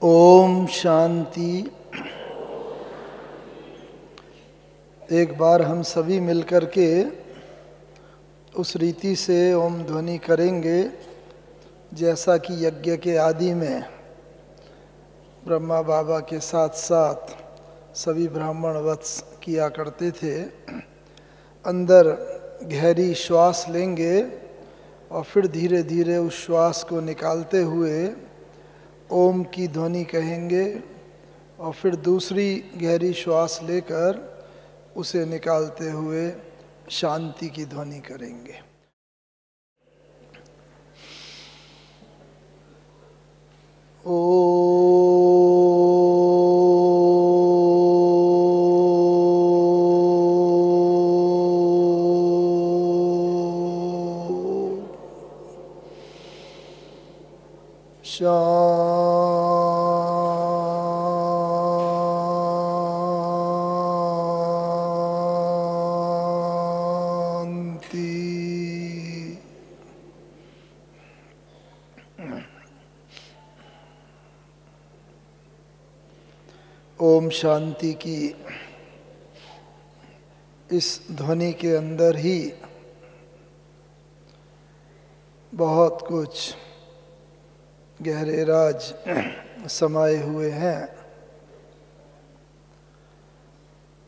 ओम शांति। एक बार हम सभी मिलकर के उस रीति से ओम ध्वनि करेंगे जैसा कि यज्ञ के आदि में ब्रह्मा बाबा के साथ साथ सभी ब्राह्मण वत्स किया करते थे। अंदर गहरी श्वास लेंगे और फिर धीरे धीरे उस श्वास को निकालते हुए ओम की ध्वनि कहेंगे और फिर दूसरी गहरी श्वास लेकर उसे निकालते हुए शांति की ध्वनि करेंगे। शांति। ओम शांति की इस ध्वनि के अंदर ही बहुत कुछ गहरे राज समाये हुए हैं।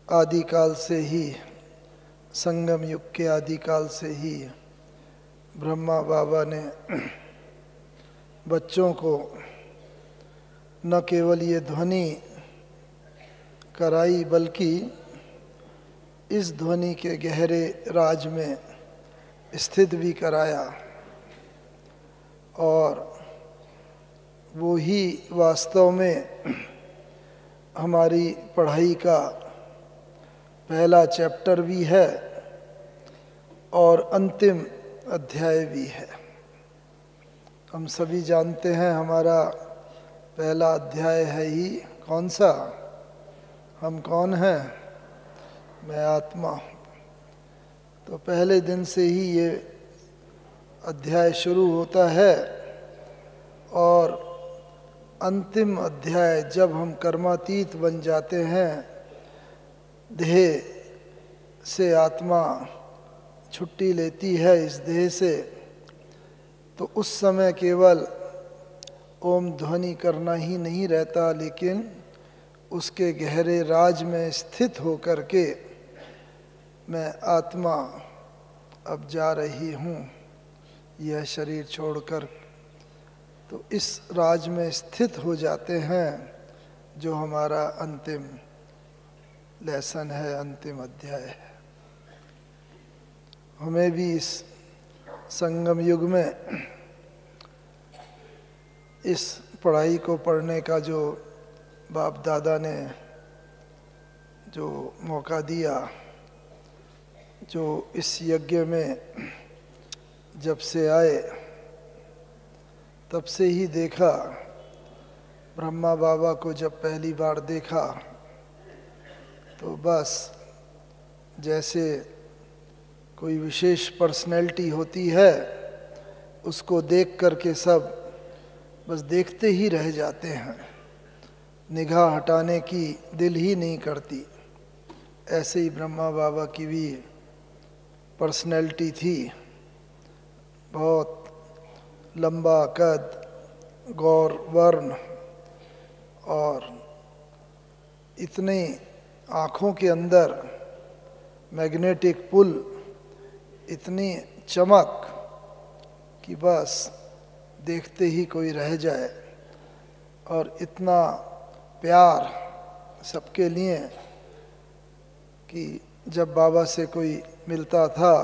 आदिकाल से ही, संगम युग के आदिकाल से ही ब्रह्मा बाबा ने बच्चों को न केवल ये ध्वनि कराई बल्कि इस ध्वनि के गहरे राज में स्थित भी कराया, और वो ही वास्तव में हमारी पढ़ाई का पहला चैप्टर भी है और अंतिम अध्याय भी है। हम सभी जानते हैं हमारा पहला अध्याय है ही कौन सा? हम कौन हैं? मैं आत्मा। तो पहले दिन से ही ये अध्याय शुरू होता है और अंतिम अध्याय जब हम कर्मातीत बन जाते हैं, देह से आत्मा छुट्टी लेती है इस देह से, तो उस समय केवल ओम ध्वनि करना ही नहीं रहता, लेकिन उसके गहरे राज में स्थित होकर के मैं आत्मा अब जा रही हूँ यह शरीर छोड़कर, तो इस राज में स्थित हो जाते हैं, जो हमारा अंतिम लेसन है, अंतिम अध्याय है। हमें भी इस संगम युग में इस पढ़ाई को पढ़ने का जो बाप दादा ने जो मौका दिया, जो इस यज्ञ में जब से आए तब से ही देखा। ब्रह्मा बाबा को जब पहली बार देखा तो बस जैसे कोई विशेष पर्सनैलिटी होती है, उसको देख करके सब बस देखते ही रह जाते हैं, निगाह हटाने की दिल ही नहीं करती। ऐसे ही ब्रह्मा बाबा की भी पर्सनैलिटी थी। बहुत लंबा कद, गौर वर्ण और इतने आँखों के अंदर मैग्नेटिक पुल, इतनी चमक कि बस देखते ही कोई रह जाए, और इतना प्यार सबके लिए कि जब बाबा से कोई मिलता था,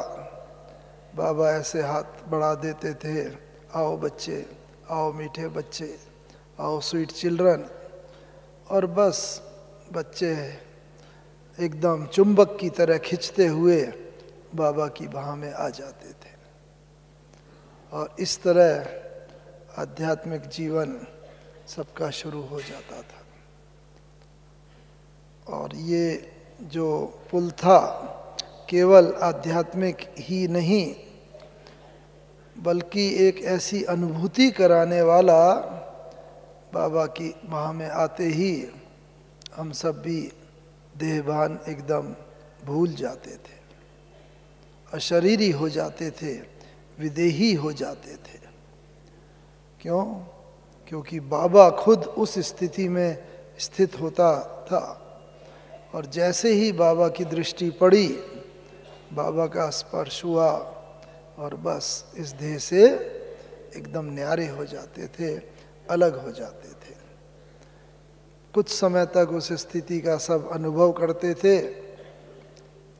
बाबा ऐसे हाथ बढ़ा देते थे, आओ बच्चे, आओ मीठे बच्चे, आओ स्वीट चिल्ड्रन, और बस बच्चे एकदम चुंबक की तरह खींचते हुए बाबा की बाह में आ जाते थे। और इस तरह आध्यात्मिक जीवन सबका शुरू हो जाता था। और ये जो पुल था केवल आध्यात्मिक ही नहीं, बल्कि एक ऐसी अनुभूति कराने वाला बाबा की बाह में आते ही हम सब भी देहभान एकदम भूल जाते थे, अशरीरी हो जाते थे, विदेही हो जाते थे। क्यों? क्योंकि बाबा खुद उस स्थिति में स्थित होता था, और जैसे ही बाबा की दृष्टि पड़ी, बाबा का स्पर्श हुआ, और बस इस देह से एकदम न्यारे हो जाते थे, अलग हो जाते थे। कुछ समय तक उस स्थिति का सब अनुभव करते थे,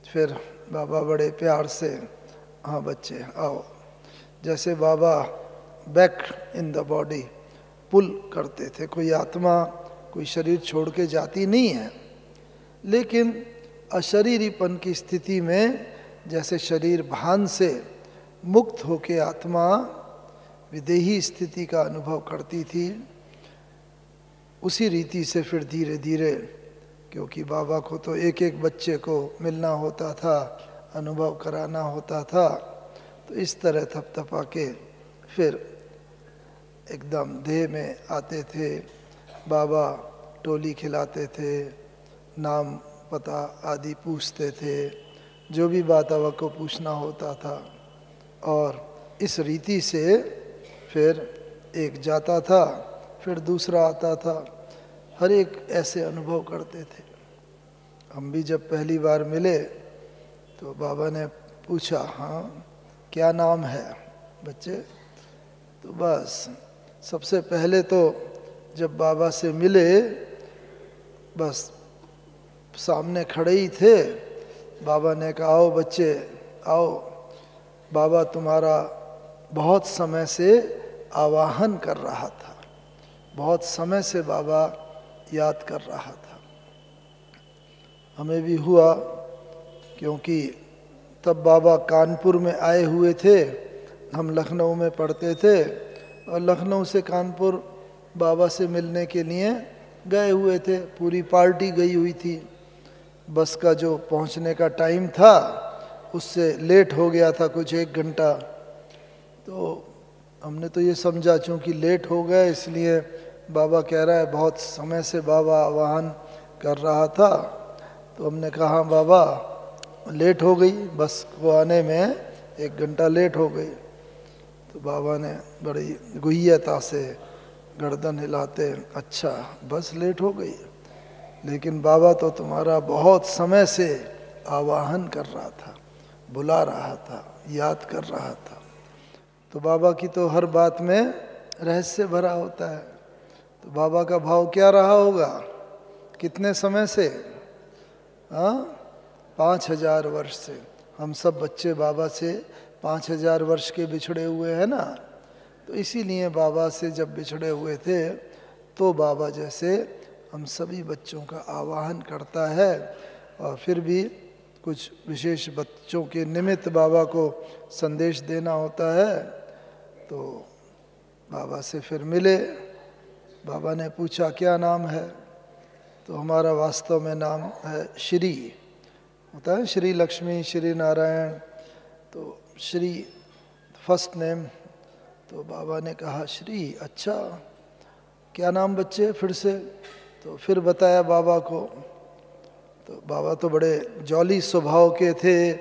फिर बाबा बड़े प्यार से, हाँ बच्चे आओ, जैसे बाबा बैक इन द बॉडी पुल करते थे। कोई आत्मा कोई शरीर छोड़ के जाती नहीं है, लेकिन अशरीरीपन की स्थिति में जैसे शरीर भान से मुक्त होके आत्मा विदेही स्थिति का अनुभव करती थी, उसी रीति से फिर धीरे धीरे, क्योंकि बाबा को तो एक एक बच्चे को मिलना होता था, अनुभव कराना होता था, तो इस तरह थपथपा के फिर एकदम देह में आते थे। बाबा टोली खिलाते थे, नाम पता आदि पूछते थे, जो भी बात बाबा को पूछना होता था, और इस रीति से फिर एक जाता था, फिर दूसरा आता था, हर एक ऐसे अनुभव करते थे। हम भी जब पहली बार मिले तो बाबा ने पूछा, हाँ क्या नाम है बच्चे? तो बस सबसे पहले तो जब बाबा से मिले, बस सामने खड़े ही थे, बाबा ने कहा आओ बच्चे आओ, बाबा तुम्हारा बहुत समय से आवाहन कर रहा था, बहुत समय से बाबा याद कर रहा था। हमें भी हुआ, क्योंकि तब बाबा कानपुर में आए हुए थे, हम लखनऊ में पढ़ते थे, और लखनऊ से कानपुर बाबा से मिलने के लिए गए हुए थे। पूरी पार्टी गई हुई थी। बस का जो पहुंचने का टाइम था उससे लेट हो गया था कुछ 1 घंटा। तो हमने तो ये समझा चूँकि लेट हो गए, इसलिए बाबा कह रहा है बहुत समय से बाबा आह्वान कर रहा था। तो हमने कहा बाबा लेट हो गई, बस को आने में 1 घंटा लेट हो गई। तो बाबा ने बड़ी गुह्यता से गर्दन हिलाते, अच्छा बस लेट हो गई, लेकिन बाबा तो तुम्हारा बहुत समय से आवाहन कर रहा था, बुला रहा था, याद कर रहा था। तो बाबा की तो हर बात में रहस्य भरा होता है। तो बाबा का भाव क्या रहा होगा, कितने समय से? हाँ, 5000 वर्ष से। हम सब बच्चे बाबा से 5000 वर्ष के बिछड़े हुए हैं ना। तो इसीलिए बाबा से जब बिछड़े हुए थे तो बाबा जैसे हम सभी बच्चों का आवाहन करता है, और फिर भी कुछ विशेष बच्चों के निमित्त बाबा को संदेश देना होता है। तो बाबा से फिर मिले, बाबा ने पूछा क्या नाम है? तो हमारा वास्तव में नाम है श्री, होता है श्री लक्ष्मी, श्री नारायण, तो श्री फर्स्ट नेम। तो बाबा ने कहा श्री, अच्छा क्या नाम बच्चे फिर से? तो फिर बताया बाबा को। तो बाबा तो बड़े जॉली स्वभाव के थे,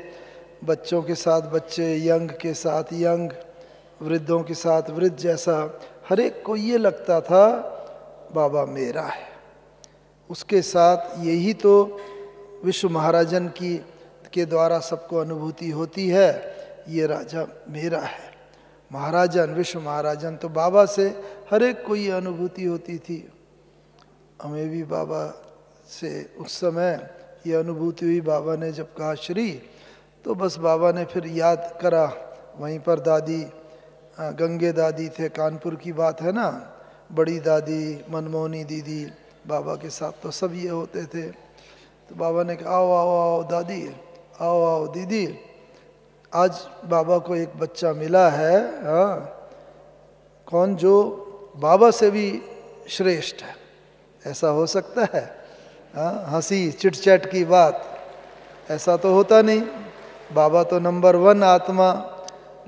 बच्चों के साथ बच्चे, यंग के साथ यंग, वृद्धों के साथ वृद्ध जैसा हर एक को ये लगता था बाबा मेरा है। उसके साथ यही तो विश्व महाराजन की के द्वारा सबको अनुभूति होती है, ये राजा मेरा है, महाराजन विश्व महाराजन। तो बाबा से हर एक को ये अनुभूति होती थी। हमें भी बाबा से उस समय ये अनुभूति हुई। बाबा ने जब कहा श्री, तो बस बाबा ने फिर याद करा, वहीं पर दादी गंगे दादी थे, कानपुर की बात है ना, बड़ी दादी मनमोहनी दीदी, बाबा के साथ तो सब ये होते थे। तो बाबा ने कहा आओ आओ आओ दादी, आओ आओ दीदी, आज बाबा को एक बच्चा मिला है, हाँ कौन, जो बाबा से भी श्रेष्ठ है। ऐसा हो सकता है? हाँ, हंसी चिट चैट की बात, ऐसा तो होता नहीं। बाबा तो नंबर 1 आत्मा,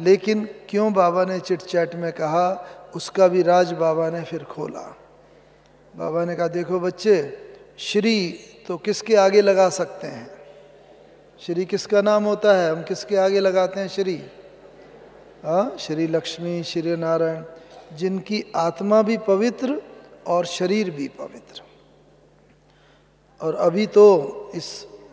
लेकिन क्यों बाबा ने चिट चैट में कहा, उसका भी राज बाबा ने फिर खोला। बाबा ने कहा देखो बच्चे, श्री तो किसके आगे लगा सकते हैं? श्री किसका नाम होता है? हम किसके आगे लगाते हैं श्री? हाँ, श्री लक्ष्मी, श्री नारायण, जिनकी आत्मा भी पवित्र और शरीर भी पवित्र। और अभी तो इस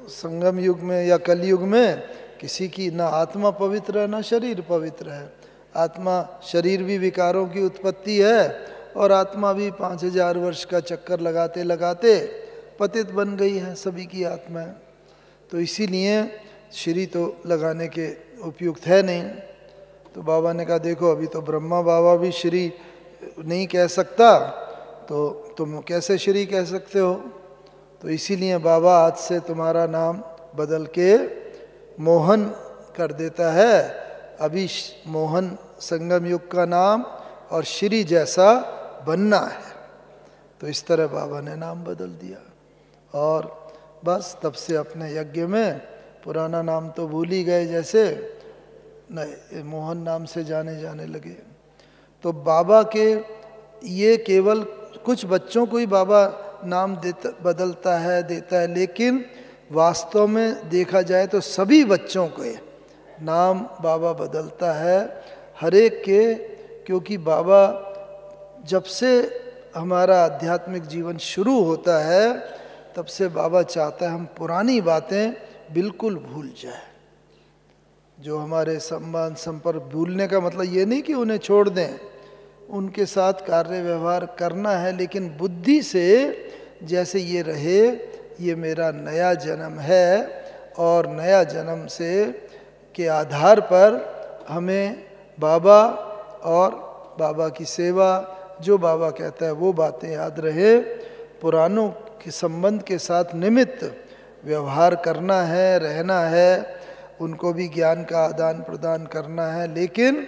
संगम युग में या कलयुग में किसी की ना आत्मा पवित्र है ना शरीर पवित्र है। आत्मा, शरीर भी विकारों की उत्पत्ति है और आत्मा भी 5000 वर्ष का चक्कर लगाते लगाते पतित बन गई है सभी की आत्माएं। तो इसीलिए श्री तो लगाने के उपयुक्त है नहीं। तो बाबा ने कहा देखो अभी तो ब्रह्मा बाबा भी श्री नहीं कह सकता, तो तुम कैसे श्री कह सकते हो? तो इसीलिए बाबा आज से तुम्हारा नाम बदल के मोहन कर देता है। अभी मोहन संगम युग का नाम और श्री जैसा बनना है। तो इस तरह बाबा ने नाम बदल दिया और बस तब से अपने यज्ञ में पुराना नाम तो भूल ही गए, जैसे नहीं मोहन नाम से जाने लगे। तो बाबा के ये केवल कुछ बच्चों को ही बाबा नाम बदलता है देता है, लेकिन वास्तव में देखा जाए तो सभी बच्चों के नाम बाबा बदलता है, हर एक के। क्योंकि बाबा जब से हमारा आध्यात्मिक जीवन शुरू होता है तब से बाबा चाहता है हम पुरानी बातें बिल्कुल भूल जाए। जो हमारे संबंध संपर्क, भूलने का मतलब ये नहीं कि उन्हें छोड़ दें, उनके साथ कार्य व्यवहार करना है, लेकिन बुद्धि से जैसे ये रहे ये मेरा नया जन्म है और नया जन्म से के आधार पर हमें बाबा और बाबा की सेवा, जो बाबा कहता है वो बातें याद रहे। पुरानों के संबंध के साथ निमित्त व्यवहार करना है, रहना है, उनको भी ज्ञान का आदान प्रदान करना है, लेकिन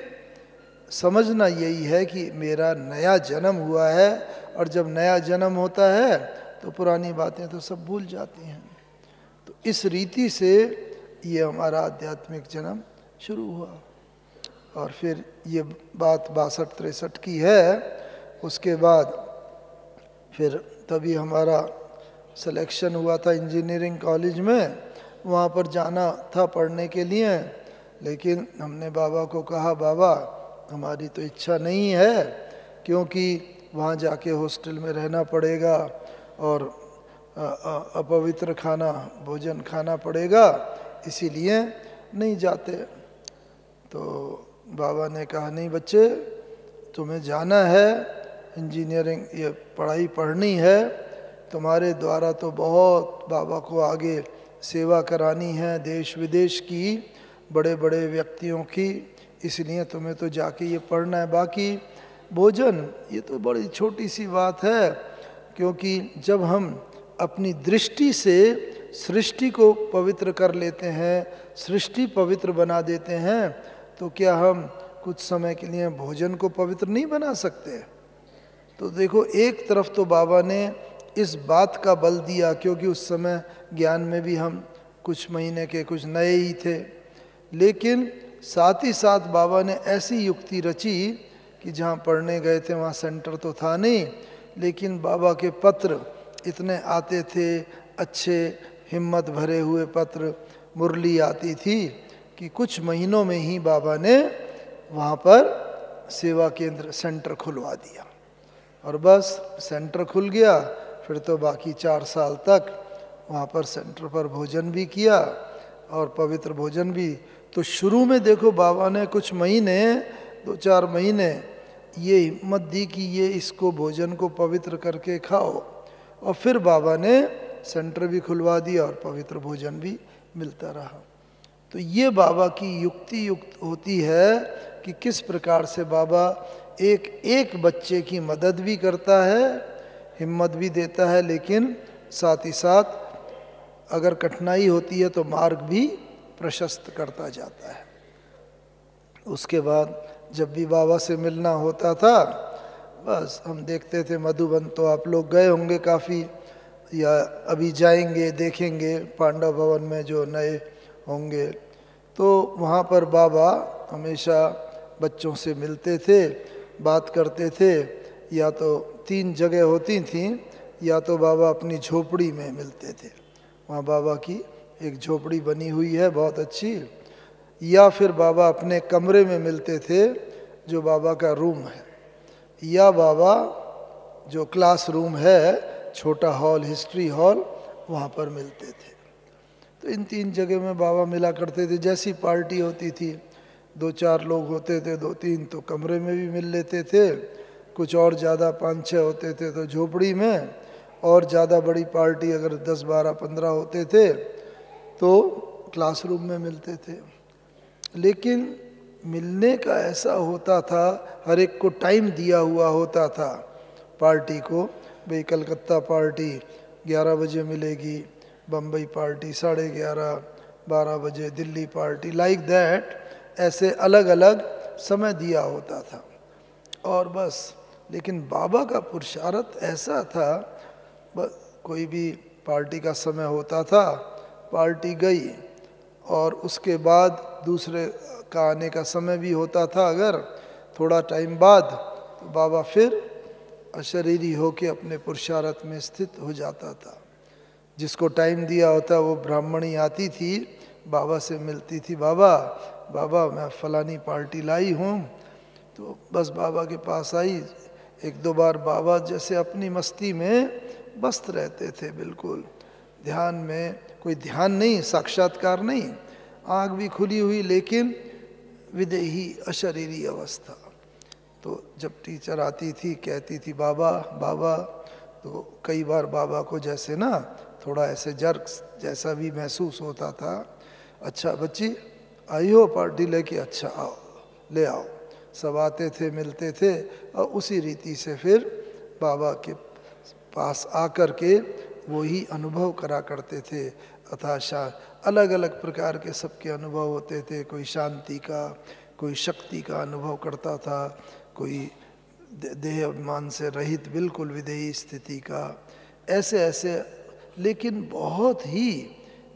समझना यही है कि मेरा नया जन्म हुआ है और जब नया जन्म होता है तो पुरानी बातें तो सब भूल जाती हैं। तो इस रीति से ये हमारा आध्यात्मिक जन्म शुरू हुआ। और फिर ये बात 62-63 की है। उसके बाद फिर तभी हमारा सिलेक्शन हुआ था इंजीनियरिंग कॉलेज में, वहाँ पर जाना था पढ़ने के लिए, लेकिन हमने बाबा को कहा बाबा हमारी तो इच्छा नहीं है, क्योंकि वहाँ जाके हॉस्टल में रहना पड़ेगा और अपवित्र खाना भोजन खाना पड़ेगा, इसीलिए नहीं जाते। तो बाबा ने कहा नहीं बच्चे, तुम्हें जाना है, इंजीनियरिंग ये पढ़ाई पढ़नी है, तुम्हारे द्वारा तो बहुत बाबा को आगे सेवा करानी है देश विदेश की, बड़े बड़े व्यक्तियों की, इसलिए तुम्हें तो जाके ये पढ़ना है। बाकी भोजन ये तो बड़ी छोटी सी बात है, क्योंकि जब हम अपनी दृष्टि से सृष्टि को पवित्र कर लेते हैं, सृष्टि पवित्र बना देते हैं, तो क्या हम कुछ समय के लिए भोजन को पवित्र नहीं बना सकते? तो देखो, एक तरफ तो बाबा ने इस बात का बल दिया, क्योंकि उस समय ज्ञान में भी हम कुछ महीने के कुछ नए ही थे, लेकिन साथ ही साथ बाबा ने ऐसी युक्ति रची कि जहाँ पढ़ने गए थे वहाँ सेंटर तो था नहीं, लेकिन बाबा के पत्र इतने आते थे, अच्छे हिम्मत भरे हुए पत्र, मुरली आती थी कि कुछ महीनों में ही बाबा ने वहाँ पर सेवा केंद्र सेंटर खुलवा दिया। और बस सेंटर खुल गया, फिर तो बाकी 4 साल तक वहाँ पर सेंटर पर भोजन भी किया और पवित्र भोजन भी। तो शुरू में देखो बाबा ने कुछ महीने, 2-4 महीने ये हिम्मत दी कि ये इसको भोजन को पवित्र करके खाओ, और फिर बाबा ने सेंटर भी खुलवा दिया और पवित्र भोजन भी मिलता रहा। तो ये बाबा की युक्ति युक्त होती है कि किस प्रकार से बाबा एक एक बच्चे की मदद भी करता है, हिम्मत भी देता है, लेकिन साथ ही साथ अगर कठिनाई होती है तो मार्ग भी प्रशस्त करता जाता है। उसके बाद जब भी बाबा से मिलना होता था, बस हम देखते थे, मधुबन तो आप लोग गए होंगे काफ़ी, या अभी जाएंगे देखेंगे पांडव भवन में जो नए होंगे, तो वहाँ पर बाबा हमेशा बच्चों से मिलते थे, बात करते थे, या तो तीन जगह होती थीं, या तो बाबा अपनी झोपड़ी में मिलते थे, वहाँ बाबा की एक झोपड़ी बनी हुई है बहुत अच्छी, या फिर बाबा अपने कमरे में मिलते थे जो बाबा का रूम है, या बाबा जो क्लास रूम है छोटा हॉल, हिस्ट्री हॉल, वहाँ पर मिलते थे। तो इन तीन जगह में बाबा मिला करते थे। जैसी पार्टी होती थी, 2-4 लोग होते थे, 2-3 तो कमरे में भी मिल लेते थे, कुछ और ज़्यादा 5-6 होते थे तो झोपड़ी में, और ज़्यादा बड़ी पार्टी अगर 10-12-15 होते थे तो क्लासरूम में मिलते थे। लेकिन मिलने का ऐसा होता था, हर एक को टाइम दिया हुआ होता था पार्टी को, भाई कलकत्ता पार्टी 11 बजे मिलेगी, बम्बई पार्टी 11:30-12 बजे, दिल्ली पार्टी, लाइक दैट, ऐसे अलग अलग समय दिया होता था और बस। लेकिन बाबा का पुरुषार्थ ऐसा था, बस कोई भी पार्टी का समय होता था, पार्टी गई और उसके बाद दूसरे का आने का समय भी होता था, अगर थोड़ा टाइम बाद, तो बाबा फिर अशरीरी होके अपने पुरुषार्थ में स्थित हो जाता था। जिसको टाइम दिया होता वो ब्राह्मणी आती थी, बाबा से मिलती थी, बाबा बाबा मैं फलानी पार्टी लाई हूँ, तो बस बाबा के पास आई, 1-2 बार बाबा जैसे अपनी मस्ती में व्यस्त रहते थे, बिल्कुल ध्यान में, कोई ध्यान नहीं, साक्षात्कार नहीं, आँख भी खुली हुई लेकिन विदेही अशरीरी अवस्था। तो जब टीचर आती थी कहती थी बाबा बाबा, तो कई बार बाबा को जैसे ना थोड़ा ऐसे जर्क जैसा भी महसूस होता था, अच्छा बच्ची आई हो पार्टी लेके, अच्छा आओ ले आओ, सब आते थे मिलते थे और उसी रीति से फिर बाबा के पास आकर के वही अनुभव करा करते थे। अथाशा अलग अलग प्रकार के सबके अनुभव होते थे, कोई शांति का, कोई शक्ति का अनुभव करता था, कोई देह अभिमान से रहित बिल्कुल विदेही स्थिति का, ऐसे ऐसे। लेकिन बहुत ही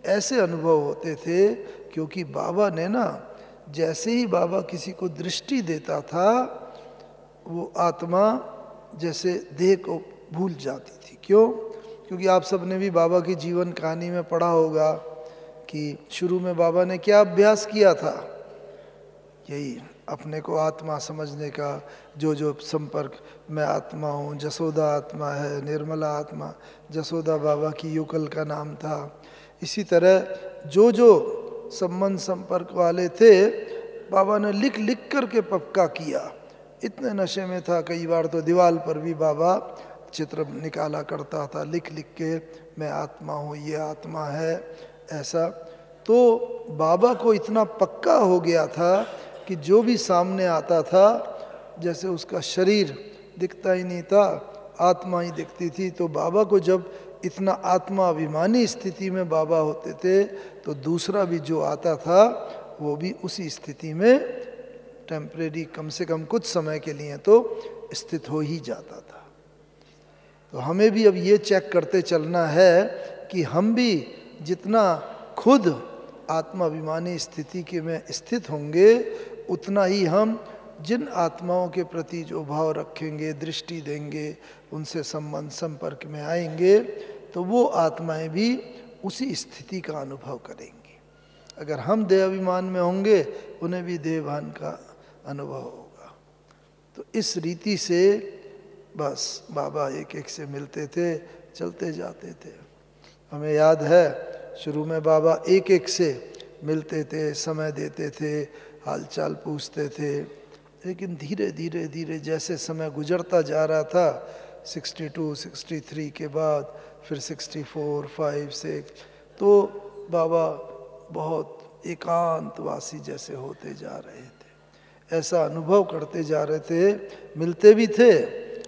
ऐसे अनुभव होते थे, क्योंकि बाबा ने ना, जैसे ही बाबा किसी को दृष्टि देता था, वो आत्मा जैसे देह को भूल जाती थी। क्यों? क्योंकि आप सब ने भी बाबा की जीवन कहानी में पढ़ा होगा कि शुरू में बाबा ने क्या अभ्यास किया था, यही अपने को आत्मा समझने का, जो जो संपर्क, मैं आत्मा हूँ, जसोदा आत्मा है, निर्मला आत्मा, जसोदा बाबा की युगल का नाम था। इसी तरह जो जो संबंध संपर्क वाले थे, बाबा ने लिख लिख करके पक्का किया। इतने नशे में था, कई बार तो दीवार पर भी बाबा चित्र निकाला करता था, लिख लिख के, मैं आत्मा हूँ, ये आत्मा है, ऐसा। तो बाबा को इतना पक्का हो गया था कि जो भी सामने आता था, जैसे उसका शरीर दिखता ही नहीं था, आत्मा ही दिखती थी। तो बाबा को जब इतना आत्मा अभिमानी स्थिति में बाबा होते थे, तो दूसरा भी जो आता था वो भी उसी स्थिति में टेम्परेरी, कम से कम कुछ समय के लिए तो स्थित हो ही जाता था। तो हमें भी अब ये चेक करते चलना है कि हम भी जितना खुद आत्माभिमानी स्थिति के में स्थित होंगे, उतना ही हम जिन आत्माओं के प्रति जो भाव रखेंगे, दृष्टि देंगे, उनसे संबंध संपर्क में आएंगे, तो वो आत्माएं भी उसी स्थिति का अनुभव करेंगी। अगर हम देह अभिमान में होंगे, उन्हें भी देहभान का अनुभव होगा। तो इस रीति से बस बाबा एक एक से मिलते थे, चलते जाते थे। हमें याद है शुरू में बाबा एक एक से मिलते थे, समय देते थे, हालचाल पूछते थे, लेकिन धीरे धीरे धीरे जैसे समय गुजरता जा रहा था, 62, 63 के बाद फिर 64, 5, 6, तो बाबा बहुत एकांतवासी जैसे होते जा रहे थे, ऐसा अनुभव करते जा रहे थे। मिलते भी थे,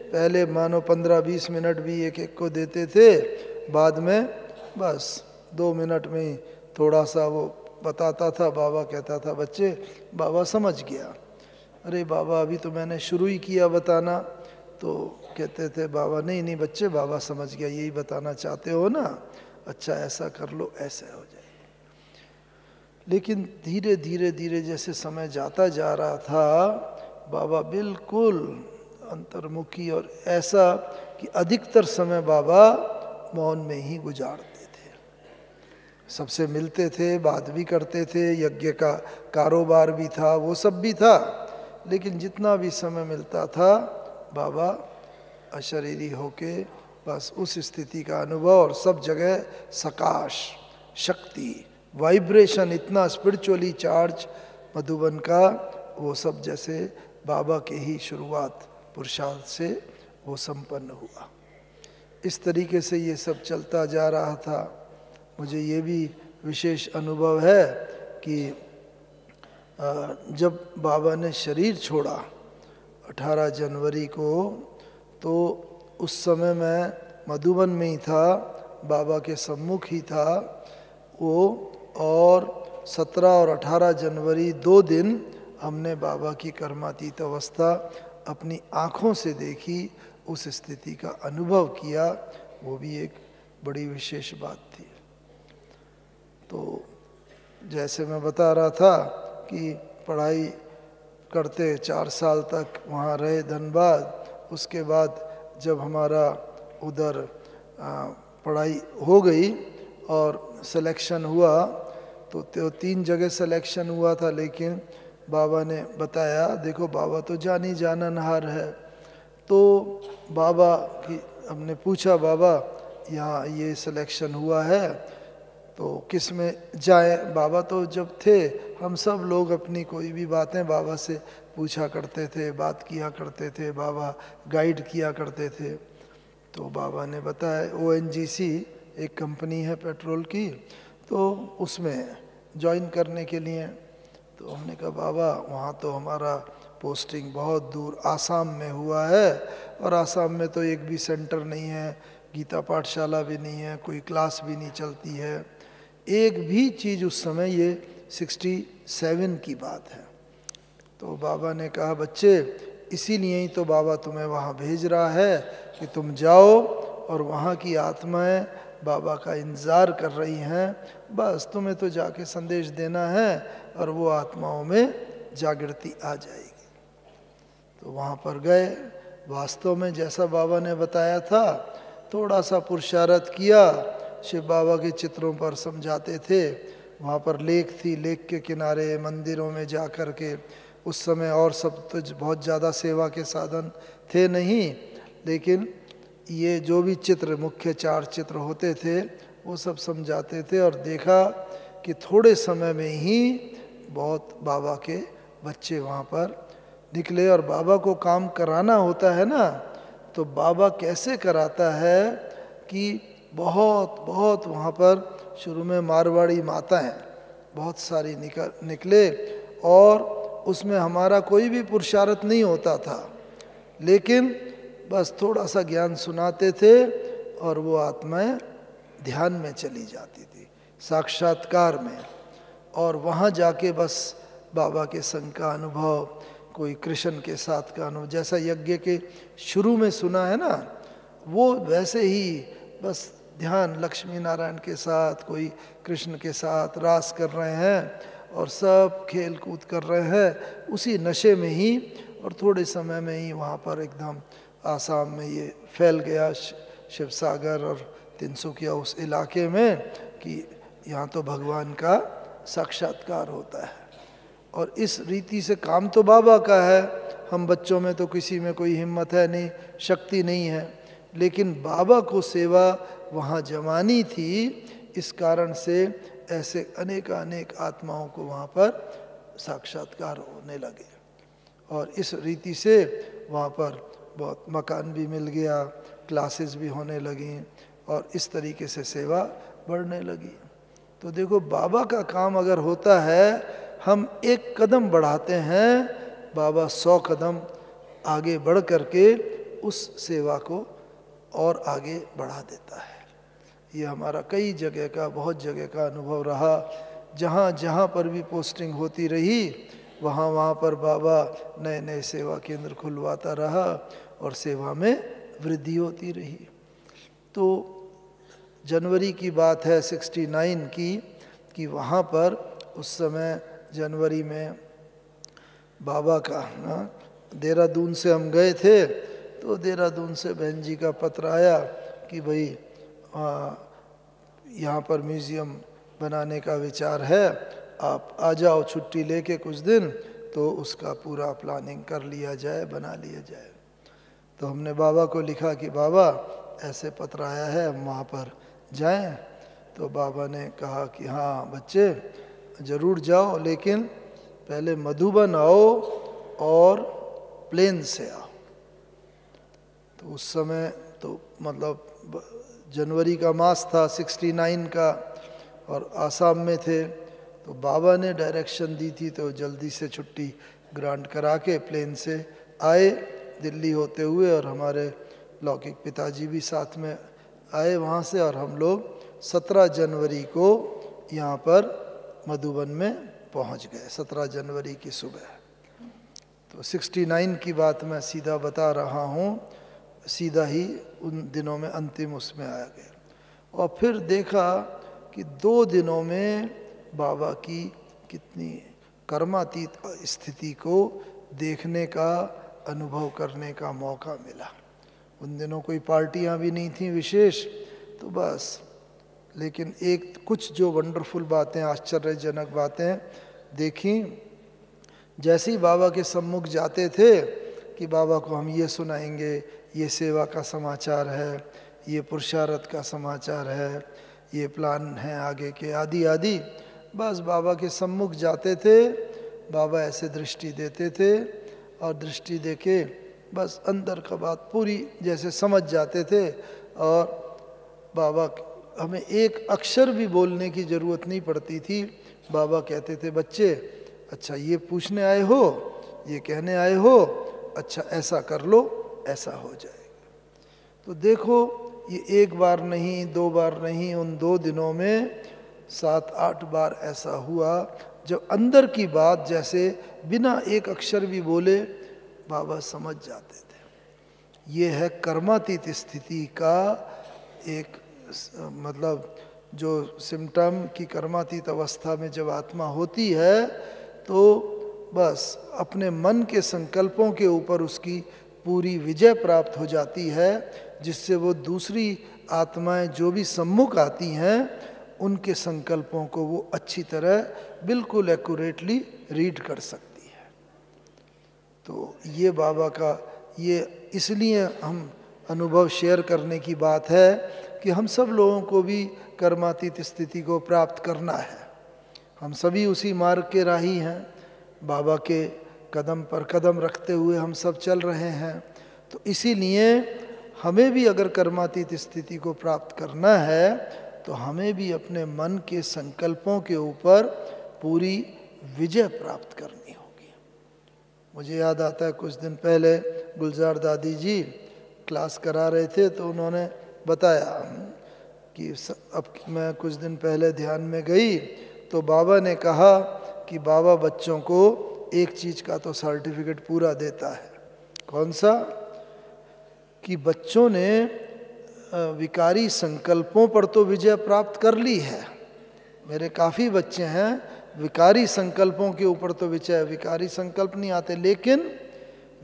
पहले मानो 15-20 मिनट भी एक एक को देते थे, बाद में बस 2 मिनट में ही थोड़ा सा वो बताता था, बाबा कहता था बच्चे, बाबा समझ गया। अरे बाबा अभी तो मैंने शुरू ही किया बताना, तो कहते थे बाबा नहीं नहीं बच्चे, बाबा समझ गया, यही बताना चाहते हो ना, अच्छा ऐसा कर लो, ऐसा हो जाए। लेकिन धीरे धीरे धीरे जैसे समय जाता जा रहा था, बाबा बिल्कुल अंतर्मुखी, और ऐसा कि अधिकतर समय बाबा मौन में ही गुजारते थे। सबसे मिलते थे, बात भी करते थे, यज्ञ का कारोबार भी था, वो सब भी था, लेकिन जितना भी समय मिलता था बाबा अशरीरी होके बस उस स्थिति का अनुभव, और सब जगह सकाश, शक्ति, वाइब्रेशन, इतना स्पिरिचुअली चार्ज मधुबन का, वो सब जैसे बाबा के ही शुरुआत पुरुषार्थ से वो संपन्न हुआ। इस तरीके से ये सब चलता जा रहा था। मुझे ये भी विशेष अनुभव है कि जब बाबा ने शरीर छोड़ा 18 जनवरी को, तो उस समय मैं मधुबन में ही था, बाबा के सम्मुख ही था वो, और 17 और 18 जनवरी 2 दिन हमने बाबा की कर्मातीत अवस्था अपनी आँखों से देखी, उस स्थिति का अनुभव किया। वो भी एक बड़ी विशेष बात थी। तो जैसे मैं बता रहा था कि पढ़ाई करते 4 साल तक वहाँ रहे धनबाद, उसके बाद जब हमारा उधर पढ़ाई हो गई और सिलेक्शन हुआ, तो 3 जगह सिलेक्शन हुआ था, लेकिन बाबा ने बताया, देखो बाबा तो जानी जाननहार है। तो बाबा की हमने पूछा, बाबा यहाँ ये सिलेक्शन हुआ है तो किस में जाए। बाबा तो जब थे हम सब लोग अपनी कोई भी बातें बाबा से पूछा करते थे, बात किया करते थे, बाबा गाइड किया करते थे। तो बाबा ने बताया ONGC एक कंपनी है पेट्रोल की, तो उसमें ज्वाइन करने के लिए। तो हमने कहा बाबा वहाँ तो हमारा पोस्टिंग बहुत दूर आसाम में हुआ है, और आसाम में तो एक भी सेंटर नहीं है, गीता पाठशाला भी नहीं है, कोई क्लास भी नहीं चलती है, एक भी चीज़ उस समय, ये 67 की बात है। तो बाबा ने कहा बच्चे इसीलिए ही तो बाबा तुम्हें वहाँ भेज रहा है कि तुम जाओ, और वहाँ की आत्माएं बाबा का इंतज़ार कर रही हैं, बस तुम्हें तो जाके संदेश देना है और वो आत्माओं में जागृति आ जाएगी। तो वहाँ पर गए, वास्तव में जैसा बाबा ने बताया था, थोड़ा सा पुरुषार्थ किया, शिव बाबा के चित्रों पर समझाते थे। वहाँ पर लेक थी, लेक के किनारे मंदिरों में जा कर के, उस समय और सब तो बहुत ज़्यादा सेवा के साधन थे नहीं, लेकिन ये जो भी चित्र, मुख्य 4 चित्र होते थे, वो सब समझाते थे। और देखा कि थोड़े समय में ही बहुत बाबा के बच्चे वहाँ पर निकले। और बाबा को काम कराना होता है ना, तो बाबा कैसे कराता है कि बहुत बहुत वहाँ पर शुरू में मारवाड़ी माताएं बहुत सारी निकले, और उसमें हमारा कोई भी पुरुषार्थ नहीं होता था, लेकिन बस थोड़ा सा ज्ञान सुनाते थे और वो आत्माएं ध्यान में चली जाती थी, साक्षात्कार में। और वहाँ जाके बस बाबा के संग का अनुभव, कोई कृष्ण के साथ का अनुभव, जैसा यज्ञ के शुरू में सुना है ना, वो वैसे ही बस ध्यान लक्ष्मी नारायण के साथ, कोई कृष्ण के साथ रास कर रहे हैं और सब खेल कूद कर रहे हैं उसी नशे में ही। और थोड़े समय में ही वहाँ पर एकदम आसाम में ये फैल गया, शिव सागर और तिनसुकिया उस इलाके में, कि यहाँ तो भगवान का साक्षात्कार होता है। और इस रीति से काम तो बाबा का है, हम बच्चों में तो किसी में कोई हिम्मत है नहीं, शक्ति नहीं है, लेकिन बाबा को सेवा वहाँ जमानी थी, इस कारण से ऐसे अनेक आत्माओं को वहाँ पर साक्षात्कार होने लगे। और इस रीति से वहाँ पर बहुत मकान भी मिल गया, क्लासेस भी होने लगी, और इस तरीके से सेवा बढ़ने लगी। तो देखो बाबा का काम अगर होता है, हम एक कदम बढ़ाते हैं, बाबा 100 कदम आगे बढ़ करके उस सेवा को और आगे बढ़ा देता है। ये हमारा कई जगह का, बहुत जगह का अनुभव रहा। जहाँ जहाँ पर भी पोस्टिंग होती रही, वहाँ पर बाबा नए नए सेवा केंद्र खुलवाता रहा और सेवा में वृद्धि होती रही। तो जनवरी की बात है 69 की, कि वहाँ पर उस समय जनवरी में बाबा का देहरादून से हम गए थे, तो देहरादून से बहन जी का पत्र आया कि भाई यहाँ पर म्यूज़ियम बनाने का विचार है, आप आ जाओ छुट्टी लेके कुछ दिन, तो उसका पूरा प्लानिंग कर लिया जाए, बना लिया जाए। तो हमने बाबा को लिखा कि बाबा ऐसे पत्र आया है, हम वहाँ पर जाएं। तो बाबा ने कहा कि हाँ बच्चे ज़रूर जाओ, लेकिन पहले मधुबन आओ और प्लेन से आओ। तो उस समय तो मतलब जनवरी का मास था 69 का, और आसाम में थे। तो बाबा ने डायरेक्शन दी थी, तो जल्दी से छुट्टी ग्रांट करा के प्लेन से आए दिल्ली होते हुए, और हमारे लौकिक पिताजी भी साथ में आए वहाँ से, और हम लोग 17 जनवरी को यहाँ पर मधुबन में पहुँच गए, 17 जनवरी की सुबह। तो 69 की बात मैं सीधा बता रहा हूँ, सीधा ही उन दिनों में अंतिम उसमें आ गए। और फिर देखा कि 2 दिनों में बाबा की कितनी कर्मातीत स्थिति को देखने का, अनुभव करने का मौका मिला। उन दिनों कोई पार्टियां भी नहीं थी विशेष, तो बस, लेकिन एक कुछ जो वंडरफुल बातें, आश्चर्यजनक बातें देखी। जैसे ही बाबा के सम्मुख जाते थे कि बाबा को हम ये सुनाएंगे, ये सेवा का समाचार है, ये पुरुषार्थ का समाचार है, ये प्लान है आगे के, आदि आदि। बस बाबा के सम्मुख जाते थे, बाबा ऐसे दृष्टि देते थे, और दृष्टि देके बस अंदर का बात पूरी जैसे समझ जाते थे। और बाबा हमें एक अक्षर भी बोलने की ज़रूरत नहीं पड़ती थी। बाबा कहते थे बच्चे अच्छा ये पूछने आए हो, ये कहने आए हो, अच्छा ऐसा कर लो, ऐसा हो जाएगा। तो देखो ये एक बार नहीं, 2 बार नहीं, उन 2 दिनों में 7-8 बार ऐसा हुआ, जब अंदर की बात जैसे बिना एक अक्षर भी बोले बाबा समझ जाते थे। ये है कर्मातीत स्थिति का एक मतलब जो सिम्टम की कर्मातीत अवस्था में जब आत्मा होती है, तो बस अपने मन के संकल्पों के ऊपर उसकी पूरी विजय प्राप्त हो जाती है, जिससे वो दूसरी आत्माएं जो भी सम्मुख आती हैं उनके संकल्पों को वो अच्छी तरह बिल्कुल एक्यूरेटली रीड कर सकती है। तो ये बाबा का ये इसलिए हम अनुभव शेयर करने की बात है कि हम सब लोगों को भी कर्मातीत स्थिति को प्राप्त करना है। हम सभी उसी मार्ग के राही हैं, बाबा के कदम पर कदम रखते हुए हम सब चल रहे हैं। तो इसीलिए हमें भी अगर कर्मातीत स्थिति को प्राप्त करना है, तो हमें भी अपने मन के संकल्पों के ऊपर पूरी विजय प्राप्त करनी होगी। मुझे याद आता है कुछ दिन पहले गुलजार दादी जी क्लास करा रहे थे, तो उन्होंने बताया कि अब मैं कुछ दिन पहले ध्यान में गई, तो बाबा ने कहा कि बाबा बच्चों को एक चीज़ का तो सर्टिफिकेट पूरा देता है। कौन सा? कि बच्चों ने विकारी संकल्पों पर तो विजय प्राप्त कर ली है। मेरे काफ़ी बच्चे हैं विकारी संकल्पों के ऊपर तो विजय, विकारी संकल्प नहीं आते, लेकिन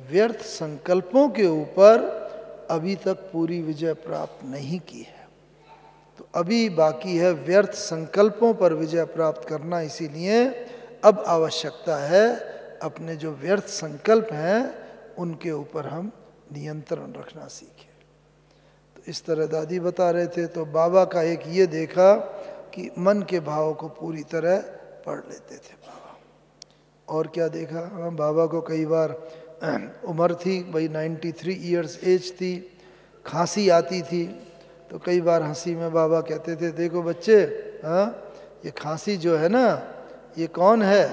व्यर्थ संकल्पों के ऊपर अभी तक पूरी विजय प्राप्त नहीं की है। तो अभी बाकी है व्यर्थ संकल्पों पर विजय प्राप्त करना। इसीलिए अब आवश्यकता है अपने जो व्यर्थ संकल्प हैं उनके ऊपर हम नियंत्रण रखना सीखें। तो इस तरह दादी बता रहे थे, तो बाबा का एक ये देखा कि मन के भाव को पूरी तरह पढ़ लेते थे बाबा। और क्या देखा? बाबा को कई बार उम्र थी भाई 93 ईयर्स एज थी, खांसी आती थी, तो कई बार हंसी में बाबा कहते थे देखो बच्चे, हाँ ये खांसी जो है ना, ये कौन है?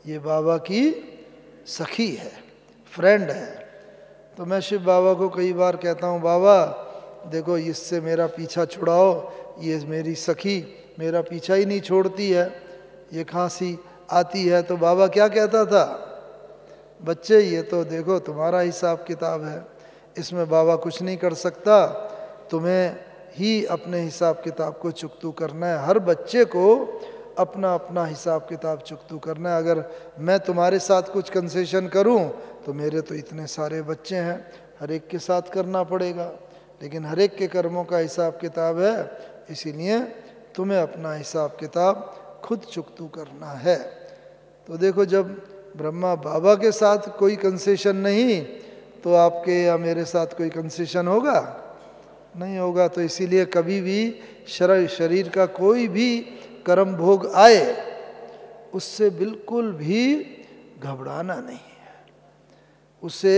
ये बाबा की सखी है, फ्रेंड है। तो मैं शिव बाबा को कई बार कहता हूँ बाबा देखो इससे मेरा पीछा छुड़ाओ, ये मेरी सखी मेरा पीछा ही नहीं छोड़ती है, ये खांसी आती है। तो बाबा क्या कहता था? बच्चे ये तो देखो तुम्हारा हिसाब किताब है, इसमें बाबा कुछ नहीं कर सकता, तुम्हें ही अपने हिसाब किताब को चुकतू करना है। हर बच्चे को अपना अपना हिसाब किताब चुकतू करना है। अगर मैं तुम्हारे साथ कुछ कंसेशन करूं तो मेरे तो इतने सारे बच्चे हैं, हर एक के साथ करना पड़ेगा, लेकिन हर एक के कर्मों का हिसाब किताब है, इसीलिए तुम्हें अपना हिसाब किताब खुद चुकतू करना है। तो देखो, जब ब्रह्मा बाबा के साथ कोई कंसेशन नहीं, तो आपके या मेरे साथ कोई कंसेशन होगा? नहीं होगा। तो इसीलिए कभी भी शरीर का कोई भी कर्म भोग आए, उससे बिल्कुल भी घबराना नहीं है। उसे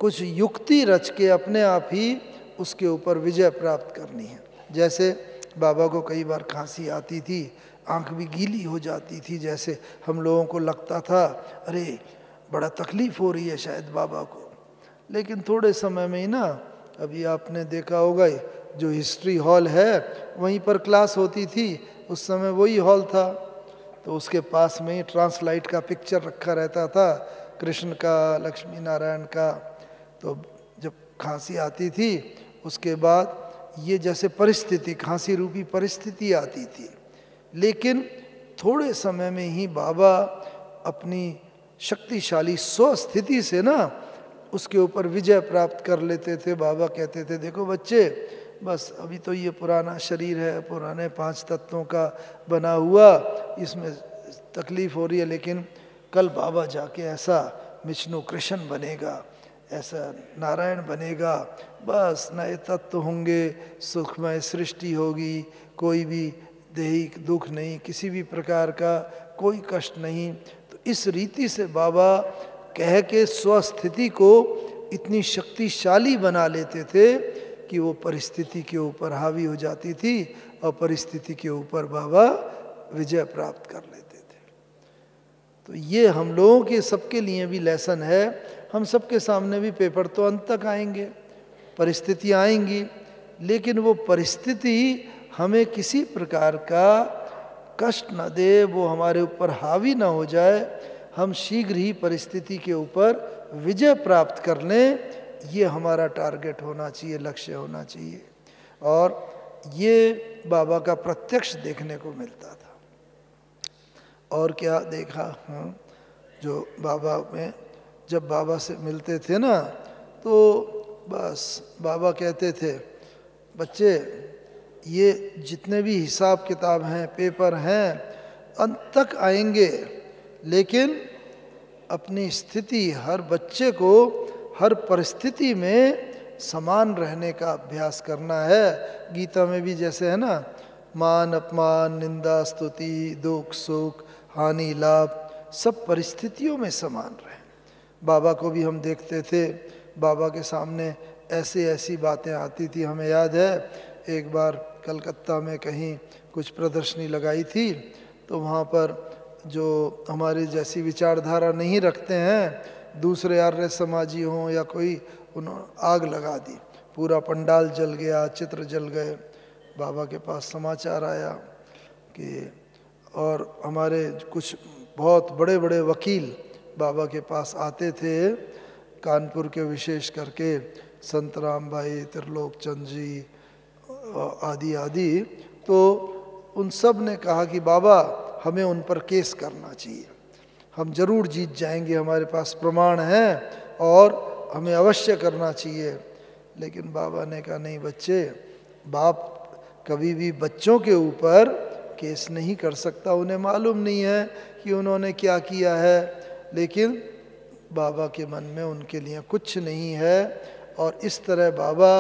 कुछ युक्ति रच के अपने आप ही उसके ऊपर विजय प्राप्त करनी है। जैसे बाबा को कई बार खांसी आती थी, आंख भी गीली हो जाती थी, जैसे हम लोगों को लगता था अरे बड़ा तकलीफ हो रही है शायद बाबा को, लेकिन थोड़े समय में ही ना, अभी आपने देखा होगा जो हिस्ट्री हॉल है वहीं पर क्लास होती थी, उस समय वही हॉल था, तो उसके पास में ही ट्रांसलाइट का पिक्चर रखा रहता था, कृष्ण का, लक्ष्मी नारायण का। तो जब खांसी आती थी उसके बाद ये जैसे परिस्थिति, खांसी रूपी परिस्थिति आती थी, लेकिन थोड़े समय में ही बाबा अपनी शक्तिशाली स्वस्थिति से ना उसके ऊपर विजय प्राप्त कर लेते थे। बाबा कहते थे देखो बच्चे, बस अभी तो ये पुराना शरीर है, पुराने 5 तत्वों का बना हुआ, इसमें तकलीफ हो रही है, लेकिन कल बाबा जाके ऐसा विष्णु कृष्ण बनेगा, ऐसा नारायण बनेगा, बस नए तत्व होंगे, सुखमय सृष्टि होगी, कोई भी दैहिक दुख नहीं, किसी भी प्रकार का कोई कष्ट नहीं। तो इस रीति से बाबा कह के स्वस्थिति को इतनी शक्तिशाली बना लेते थे कि वो परिस्थिति के ऊपर हावी हो जाती थी और परिस्थिति के ऊपर बाबा विजय प्राप्त कर लेते थे। तो ये हम लोगों के सबके लिए भी लेसन है। हम सबके सामने भी पेपर तो अंत तक आएंगे, परिस्थिति आएंगी, लेकिन वो परिस्थिति हमें किसी प्रकार का कष्ट न दे, वो हमारे ऊपर हावी ना हो जाए, हम शीघ्र ही परिस्थिति के ऊपर विजय प्राप्त कर लें, ये हमारा टारगेट होना चाहिए, लक्ष्य होना चाहिए। और ये बाबा का प्रत्यक्ष देखने को मिलता था। और क्या देखा, जो बाबा में जब बाबा से मिलते थे ना, तो बस बाबा कहते थे बच्चे, ये जितने भी हिसाब किताब हैं, पेपर हैं, अंत तक आएंगे, लेकिन अपनी स्थिति, हर बच्चे को हर परिस्थिति में समान रहने का अभ्यास करना है। गीता में भी जैसे है ना, मान अपमान, निंदा स्तुति, दुख सुख, हानि लाभ, सब परिस्थितियों में समान रहे। बाबा को भी हम देखते थे, बाबा के सामने ऐसी बातें आती थी। हमें याद है एक बार कलकत्ता में कहीं कुछ प्रदर्शनी लगाई थी, तो वहाँ पर जो हमारे जैसी विचारधारा नहीं रखते हैं, दूसरे आर्य समाजी हों या कोई, उन्होंने आग लगा दी, पूरा पंडाल जल गया, चित्र जल गए। बाबा के पास समाचार आया कि, और हमारे कुछ बहुत बड़े बड़े वकील बाबा के पास आते थे, कानपुर के विशेष करके संत राम भाई, त्रिलोक चंद जी आदि आदि, तो उन सब ने कहा कि बाबा हमें उन पर केस करना चाहिए, हम जरूर जीत जाएंगे, हमारे पास प्रमाण हैं और हमें अवश्य करना चाहिए। लेकिन बाबा ने कहा नहीं बच्चे, बाप कभी भी बच्चों के ऊपर केस नहीं कर सकता, उन्हें मालूम नहीं है कि उन्होंने क्या किया है, लेकिन बाबा के मन में उनके लिए कुछ नहीं है। और इस तरह बाबा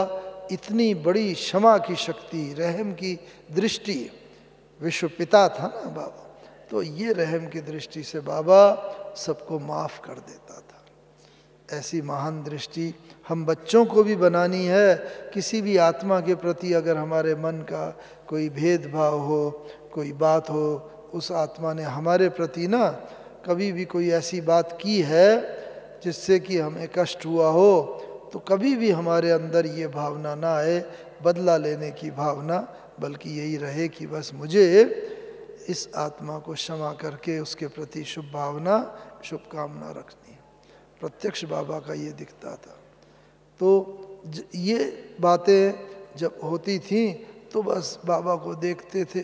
इतनी बड़ी क्षमा की शक्ति, रहम की दृष्टि, विश्व पिता था ना बाबा, तो ये रहम की दृष्टि से बाबा सबको माफ़ कर देता था। ऐसी महान दृष्टि हम बच्चों को भी बनानी है। किसी भी आत्मा के प्रति अगर हमारे मन का कोई भेदभाव हो, कोई बात हो, उस आत्मा ने हमारे प्रति ना कभी भी कोई ऐसी बात की है जिससे कि हमें कष्ट हुआ हो, तो कभी भी हमारे अंदर ये भावना ना आए बदला लेने की भावना, बल्कि यही रहे कि बस मुझे इस आत्मा को क्षमा करके उसके प्रति शुभ भावना, शुभकामना रखनी है। प्रत्यक्ष बाबा का ये दिखता था। तो ये बातें जब होती थी तो बस बाबा को देखते थे,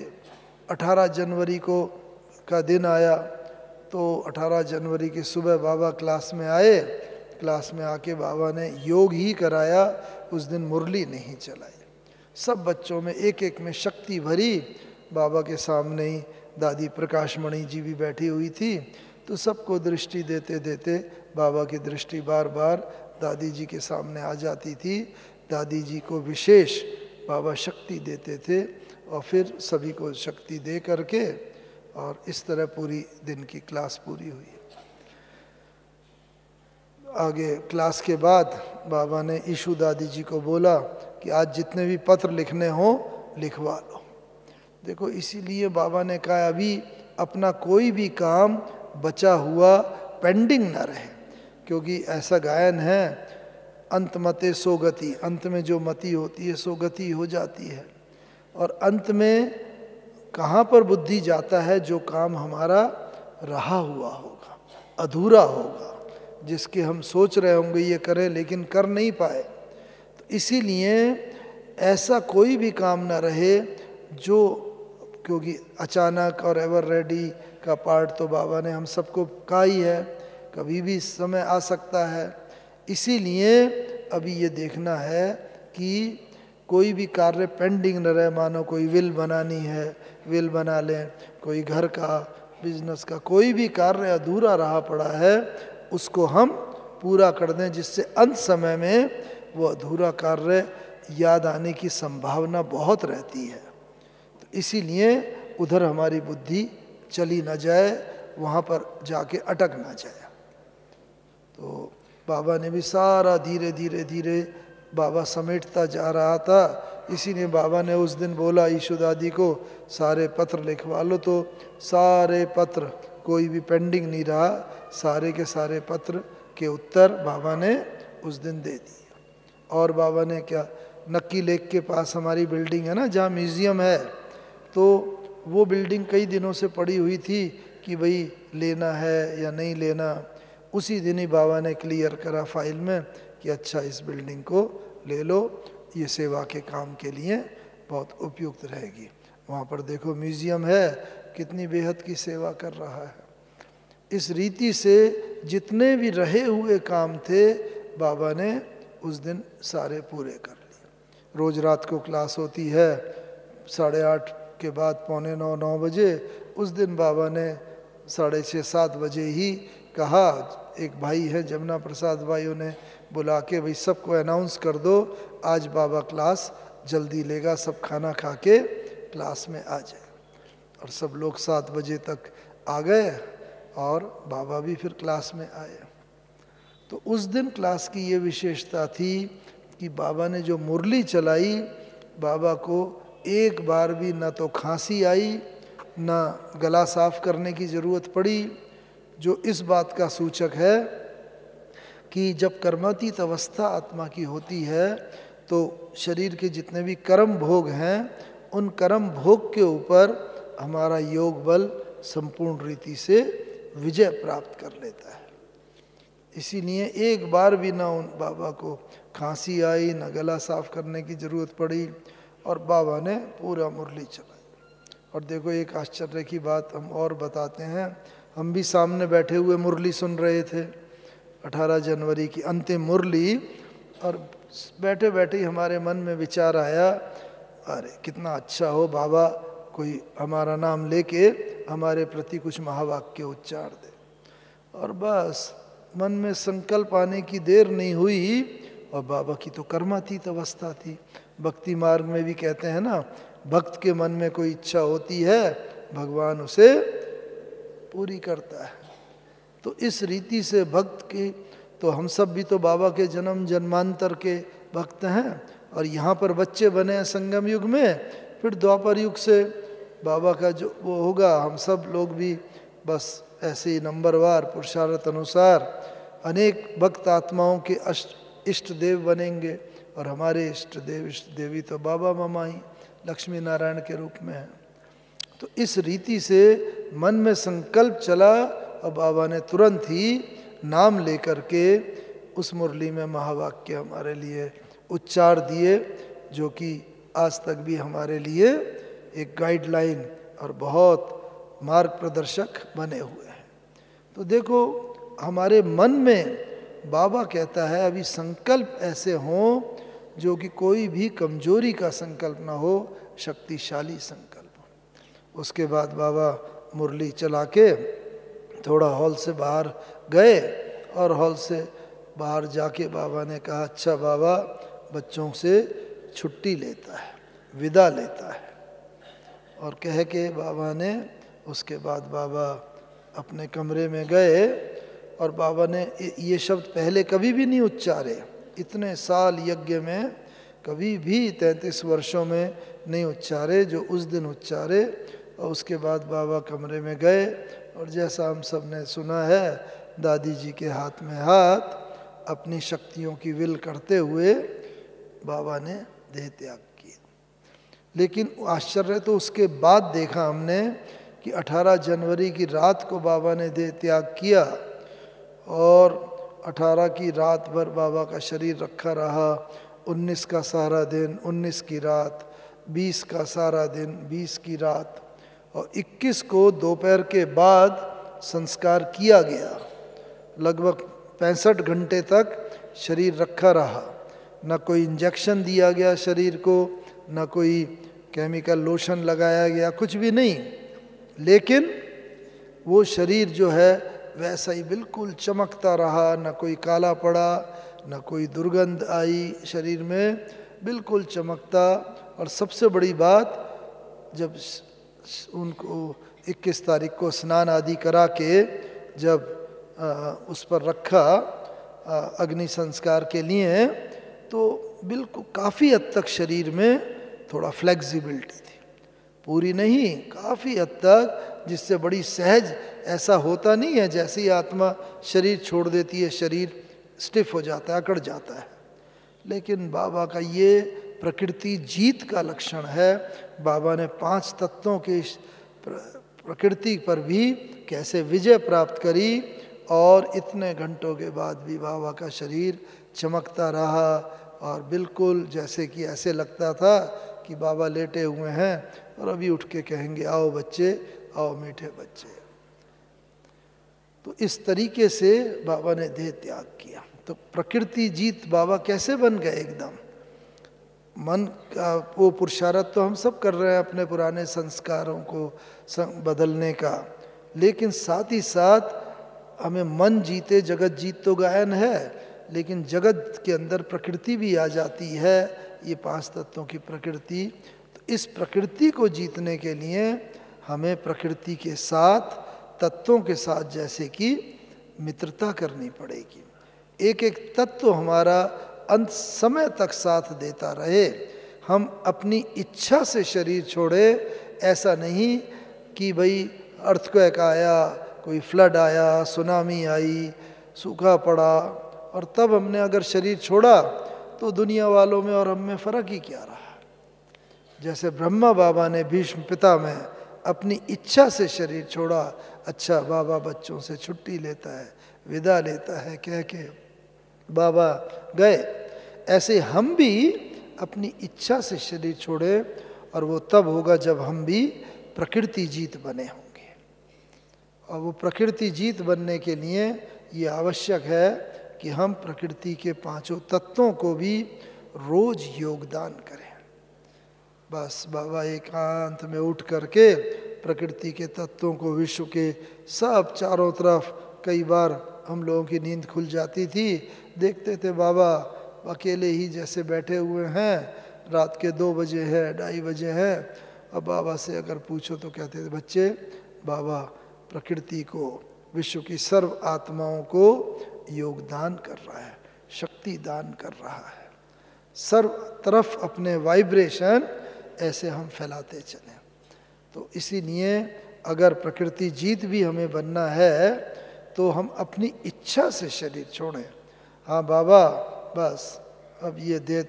18 जनवरी को का दिन आया तो 18 जनवरी की सुबह बाबा क्लास में आए। क्लास में आके बाबा ने योग ही कराया, उस दिन मुरली नहीं चलाई। सब बच्चों में एक एक में शक्ति भरी। बाबा के सामने ही दादी प्रकाशमणि जी भी बैठी हुई थी, तो सबको दृष्टि देते देते बाबा की दृष्टि बार बार दादी जी के सामने आ जाती थी। दादी जी को विशेष बाबा शक्ति देते थे और फिर सभी को शक्ति दे करके, और इस तरह पूरी दिन की क्लास पूरी हुई। आगे क्लास के बाद बाबा ने ईशु दादी जी को बोला कि आज जितने भी पत्र लिखने हो लिखवा लो। देखो, इसीलिए बाबा ने कहा अभी अपना कोई भी काम बचा हुआ पेंडिंग ना रहे, क्योंकि ऐसा गायन है, अंत मते सो गति, अंत में जो मति होती है सो गति हो जाती है। और अंत में कहाँ पर बुद्धि जाता है? जो काम हमारा रहा हुआ होगा, अधूरा होगा, जिसके हम सोच रहे होंगे ये करें लेकिन कर नहीं पाए। तो इसीलिए ऐसा कोई भी काम ना रहे जो, क्योंकि अचानक और एवर रेडी का पार्ट तो बाबा ने हम सबको कहा ही है, कभी भी समय आ सकता है। इसीलिए अभी ये देखना है कि कोई भी कार्य पेंडिंग न रहे। मानो कोई विल बनानी है, विल बना लें, कोई घर का, बिजनेस का कोई भी कार्य अधूरा रहा पड़ा है उसको हम पूरा कर दें, जिससे अंत समय में वो अधूरा कार्य याद आने की संभावना बहुत रहती है। तो इसीलिए उधर हमारी बुद्धि चली न जाए, वहाँ पर जाके अटक ना जाए। तो बाबा ने भी सारा धीरे धीरे धीरे बाबा समेटता जा रहा था। इसीलिए बाबा ने उस दिन बोला ईशु दादी को सारे पत्र लिखवा लो, तो सारे पत्र, कोई भी पेंडिंग नहीं रहा, सारे के सारे पत्र के उत्तर बाबा ने उस दिन दे दिए। और बाबा ने क्या, नक्की लेक के पास हमारी बिल्डिंग है ना, जहाँ म्यूज़ियम है, तो वो बिल्डिंग कई दिनों से पड़ी हुई थी कि भाई लेना है या नहीं लेना। उसी दिन ही बाबा ने क्लियर करा फाइल में कि अच्छा इस बिल्डिंग को ले लो, ये सेवा के काम के लिए बहुत उपयुक्त रहेगी। वहाँ पर देखो म्यूज़ियम है, कितनी बेहद की सेवा कर रहा है। इस रीति से जितने भी रहे हुए काम थे बाबा ने उस दिन सारे पूरे कर लिए। रोज़ रात को क्लास होती है 8:30 के बाद 8:45-9 बजे। उस दिन बाबा ने 6:30-7 बजे ही कहा, एक भाई है जमुना प्रसाद भाई, उन्हें बुला के भाई सबको अनाउंस कर दो आज बाबा क्लास जल्दी लेगा, सब खाना खा के क्लास में आ जाए। और सब लोग 7 बजे तक आ गए और बाबा भी फिर क्लास में आए। तो उस दिन क्लास की ये विशेषता थी कि बाबा ने जो मुरली चलाई, बाबा को एक बार भी न तो खांसी आई, न गला साफ करने की ज़रूरत पड़ी, जो इस बात का सूचक है कि जब कर्मातीत अवस्था आत्मा की होती है तो शरीर के जितने भी कर्म भोग हैं उन कर्म भोग के ऊपर हमारा योग बल संपूर्ण रीति से विजय प्राप्त कर लेता है। इसीलिए एक बार भी ना उन बाबा को खांसी आई, न गला साफ करने की ज़रूरत पड़ी, और बाबा ने पूरा मुरली चलाई। और देखो एक आश्चर्य की बात हम और बताते हैं, हम भी सामने बैठे हुए मुरली सुन रहे थे 18 जनवरी की अंतिम मुरली, और बैठे बैठे ही हमारे मन में विचार आया, अरे कितना अच्छा हो बाबा कोई हमारा नाम लेके हमारे प्रति कुछ महावाक्य उच्चार दे। और बस मन में संकल्प आने की देर नहीं हुई, और बाबा की तो कर्मातीत अवस्था थी। भक्ति मार्ग में भी कहते हैं ना, भक्त के मन में कोई इच्छा होती है भगवान उसे पूरी करता है। तो इस रीति से भक्त की, तो हम सब भी तो बाबा के जन्म जन्मांतर के भक्त हैं, और यहाँ पर बच्चे बने हैं संगम युग में, फिर द्वापर युग से बाबा का जो वो होगा, हम सब लोग भी बस ऐसे ही नंबरवार पुरुषार्थ अनुसार अनेक भक्त आत्माओं के इष्ट देव बनेंगे, और हमारे इष्ट देव इष्ट देवी तो बाबा मामा ही लक्ष्मी नारायण के रूप में हैं। तो इस रीति से मन में संकल्प चला, और बाबा ने तुरंत ही नाम लेकर के उस मुरली में महावाक्य हमारे लिए उच्चार दिए, जो कि आज तक भी हमारे लिए एक गाइडलाइन और बहुत मार्ग प्रदर्शक बने हुए हैं। तो देखो हमारे मन में बाबा कहता है अभी संकल्प ऐसे हों जो कि कोई भी कमजोरी का संकल्प ना हो, शक्तिशाली संकल्प हो। उसके बाद बाबा मुरली चला के थोड़ा हॉल से बाहर गए और हॉल से बाहर जाके बाबा ने कहा अच्छा बाबा बच्चों से छुट्टी लेता है, विदा लेता है। और कह के बाबा ने उसके बाद बाबा अपने कमरे में गए और बाबा ने ये शब्द पहले कभी भी नहीं उच्चारे, इतने साल यज्ञ में कभी भी 33 वर्षों में नहीं उच्चारे जो उस दिन उच्चारे। और उसके बाद बाबा कमरे में गए और जैसा हम सब ने सुना है दादी जी के हाथ में हाथ अपनी शक्तियों की विल करते हुए बाबा ने देह त्याग किया। लेकिन आश्चर्य तो उसके बाद देखा हमने कि 18 जनवरी की रात को बाबा ने देह त्याग किया और 18 की रात भर बाबा का शरीर रखा रहा। 19 का सारा दिन, 19 की रात, 20 का सारा दिन, 20 की रात और 21 को दोपहर के बाद संस्कार किया गया। लगभग 65 घंटे तक शरीर रखा रहा, न कोई इंजेक्शन दिया गया शरीर को, न कोई केमिकल लोशन लगाया गया, कुछ भी नहीं। लेकिन वो शरीर जो है वैसा ही बिल्कुल चमकता रहा, न कोई काला पड़ा, न कोई दुर्गंध आई शरीर में, बिल्कुल चमकता। और सबसे बड़ी बात जब उनको 21 तारीख को स्नान आदि करा के जब उस पर रखा अग्नि संस्कार के लिए तो बिल्कुल काफ़ी हद तक शरीर में थोड़ा फ्लेक्सिबिलिटी थी, पूरी नहीं काफ़ी हद तक, जिससे बड़ी सहज, ऐसा होता नहीं है जैसे ही आत्मा शरीर छोड़ देती है शरीर स्टिफ हो जाता है, अकड़ जाता है। लेकिन बाबा का ये प्रकृति जीत का लक्षण है। बाबा ने 5 तत्वों के प्रकृति पर भी कैसे विजय प्राप्त करी और इतने घंटों के बाद भी बाबा का शरीर चमकता रहा और बिल्कुल जैसे कि ऐसे लगता था कि बाबा लेटे हुए हैं और अभी उठ के कहेंगे आओ बच्चे, आओ मीठे बच्चे। तो इस तरीके से बाबा ने देह त्याग किया। तो प्रकृति जीत बाबा कैसे बन गए एकदम। मन का वो पुरुषार्थ तो हम सब कर रहे हैं अपने पुराने संस्कारों को बदलने का, लेकिन साथ ही साथ हमें मन जीते जगत जीत तो गायन है, लेकिन जगत के अंदर प्रकृति भी आ जाती है, ये 5 तत्वों की प्रकृति। तो इस प्रकृति को जीतने के लिए हमें प्रकृति के साथ, तत्वों के साथ जैसे कि मित्रता करनी पड़ेगी। एक एक तत्व हमारा अंत समय तक साथ देता रहे। हम अपनी इच्छा से शरीर छोड़े, ऐसा नहीं कि भाई अर्थक्वेक आया, कोई फ्लड आया, सुनामी आई, सूखा पड़ा और तब हमने अगर शरीर छोड़ा तो दुनिया वालों में और हम में फ़र्क ही क्या रहा। जैसे ब्रह्मा बाबा ने भीष्म पिता में अपनी इच्छा से शरीर छोड़ा, अच्छा बाबा बच्चों से छुट्टी लेता है, विदा लेता है कह के बाबा गए, ऐसे हम भी अपनी इच्छा से शरीर छोड़े और वो तब होगा जब हम भी प्रकृति जीत बने होंगे। और वो प्रकृति जीत बनने के लिए ये आवश्यक है कि हम प्रकृति के 5 तत्वों को भी रोज योगदान करें। बस बाबा एकांत में उठ करके प्रकृति के तत्वों को, विश्व के सब चारों तरफ, कई बार हम लोगों की नींद खुल जाती थी, देखते थे बाबा अकेले ही जैसे बैठे हुए हैं, रात के 2 बजे हैं, 2:30 बजे हैं। अब बाबा से अगर पूछो तो कहते थे बच्चे बाबा प्रकृति को, विश्व की सर्व आत्माओं को योगदान कर रहा है, शक्ति दान कर रहा है, सर्व तरफ अपने वाइब्रेशन ऐसे हम फैलाते चलें। तो इसीलिए अगर प्रकृति जीत भी हमें बनना है तो हम अपनी इच्छा से शरीर छोड़ें। हाँ बाबा बस अब ये देह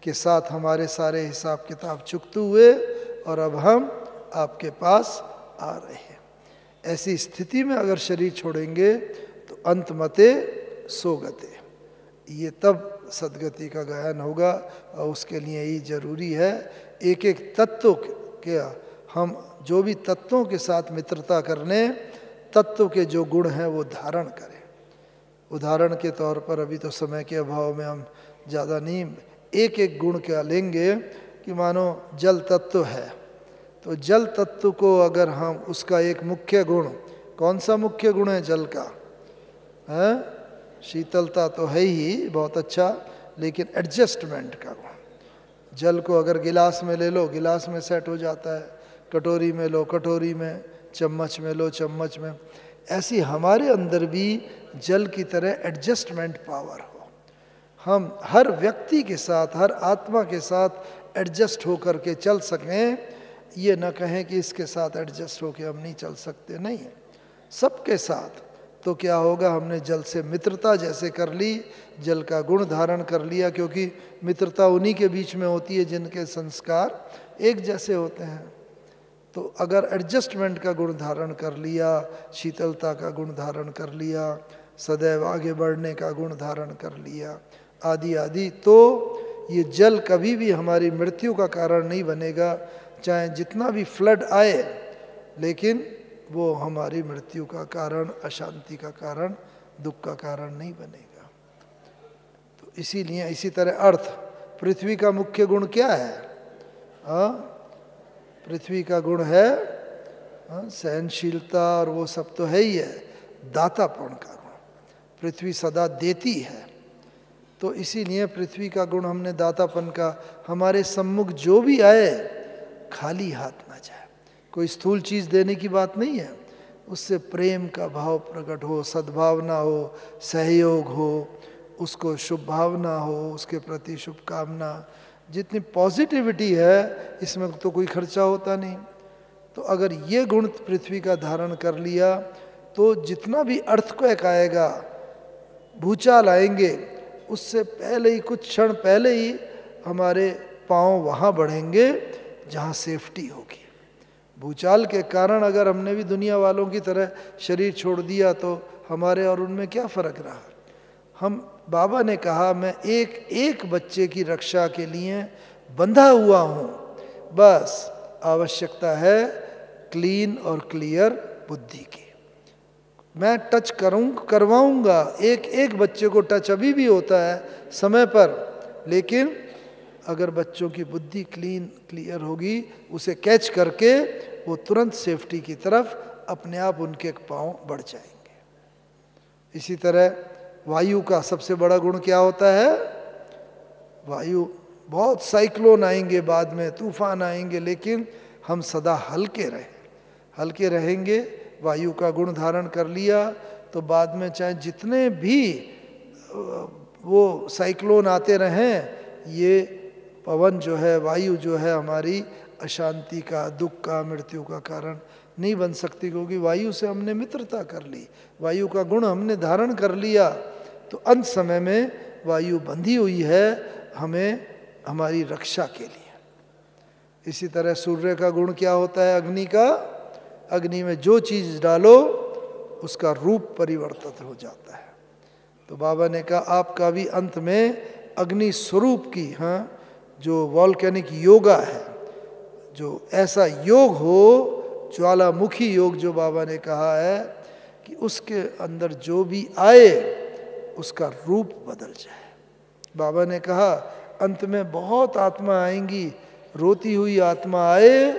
के साथ हमारे सारे हिसाब किताब चुकते हुए और अब हम आपके पास आ रहे हैं। ऐसी स्थिति में अगर शरीर छोड़ेंगे तो अंत मते सोगते, ये तब सदगति का गायन होगा। और उसके लिए ही जरूरी है एक एक तत्व के हम जो भी तत्वों के साथ मित्रता करने, तत्व के जो गुण हैं वो धारण करें। उदाहरण के तौर पर, अभी तो समय के अभाव में हम ज़्यादा नहीं, एक एक गुण क्या लेंगे कि मानो जल तत्व है, तो जल तत्व को अगर हम उसका एक मुख्य गुण, कौन सा मुख्य गुण है जल का? है शीतलता तो है ही बहुत अच्छा, लेकिन एडजस्टमेंट का गुण। जल को अगर गिलास में ले लो, गिलास में सेट हो जाता है, कटोरी में लो, कटोरी में, चम्मच में लो, चम्मच में। ऐसी हमारे अंदर भी जल की तरह एडजस्टमेंट पावर हो। हम हर व्यक्ति के साथ, हर आत्मा के साथ एडजस्ट होकर के चल सकें। ये न कहें कि इसके साथ एडजस्ट होकर हम नहीं चल सकते, नहीं, सबके साथ। तो क्या होगा, हमने जल से मित्रता जैसे कर ली, जल का गुण धारण कर लिया, क्योंकि मित्रता उन्हीं के बीच में होती है जिनके संस्कार एक जैसे होते हैं। तो अगर एडजस्टमेंट का गुण धारण कर लिया, शीतलता का गुण धारण कर लिया, सदैव आगे बढ़ने का गुण धारण कर लिया, आदि आदि, तो ये जल कभी भी हमारी मृत्यु का कारण नहीं बनेगा। चाहे जितना भी फ्लड आए, लेकिन वो हमारी मृत्यु का कारण, अशांति का कारण, दुख का कारण नहीं बनेगा। तो इसीलिए इसी तरह अर्थ, पृथ्वी का मुख्य गुण क्या है? पृथ्वी का गुण है सहनशीलता, और वो सब तो है ही है, दातापन का गुण। पृथ्वी सदा देती है, तो इसीलिए पृथ्वी का गुण हमने दातापन का। हमारे सम्मुख जो भी आए खाली हाथ ना जाए। कोई स्थूल चीज़ देने की बात नहीं है, उससे प्रेम का भाव प्रकट हो, सद्भावना हो, सहयोग हो, उसको शुभ भावना हो, उसके प्रति शुभकामना। जितनी पॉजिटिविटी है इसमें तो कोई खर्चा होता नहीं। तो अगर ये गुण पृथ्वी का धारण कर लिया, तो जितना भी अर्थक्वेक आएगा, भूचाल आएंगे, उससे पहले ही, कुछ क्षण पहले ही हमारे पांव वहाँ बढ़ेंगे जहाँ सेफ्टी होगी। भूचाल के कारण अगर हमने भी दुनिया वालों की तरह शरीर छोड़ दिया, तो हमारे और उनमें क्या फ़र्क रहा? हम, बाबा ने कहा, मैं एक एक बच्चे की रक्षा के लिए बंधा हुआ हूँ, बस आवश्यकता है क्लीन और क्लियर बुद्धि की। मैं टच करवाऊंगा, एक एक बच्चे को टच अभी भी होता है समय पर, लेकिन अगर बच्चों की बुद्धि क्लीन क्लियर होगी, उसे कैच करके वो तुरंत सेफ्टी की तरफ अपने आप उनके पांव बढ़ जाएंगे। इसी तरह वायु का सबसे बड़ा गुण क्या होता है? वायु, बहुत साइक्लोन आएंगे बाद में, तूफान आएंगे, लेकिन हम सदा हल्के रहेंगे। वायु का गुण धारण कर लिया तो बाद में चाहे जितने भी वो साइक्लोन आते रहें, ये पवन जो है, वायु जो है, हमारी अशांति का, दुख का, मृत्यु का कारण नहीं बन सकती, क्योंकि वायु से हमने मित्रता कर ली, वायु का गुण हमने धारण कर लिया। तो अंत समय में वायु बंधी हुई है हमें, हमारी रक्षा के लिए। इसी तरह सूर्य का गुण क्या होता है? अग्नि का। अग्नि में जो चीज़ डालो उसका रूप परिवर्तित हो जाता है। तो बाबा ने कहा आपका भी अंत में अग्नि स्वरूप की, जो वॉल्केनिक योगा है, जो ऐसा योग हो, ज्वालामुखी योग जो बाबा ने कहा है, कि उसके अंदर जो भी आए उसका रूप बदल जाए। बाबा ने कहा अंत में बहुत आत्मा आएंगी, रोती हुई आत्मा आए,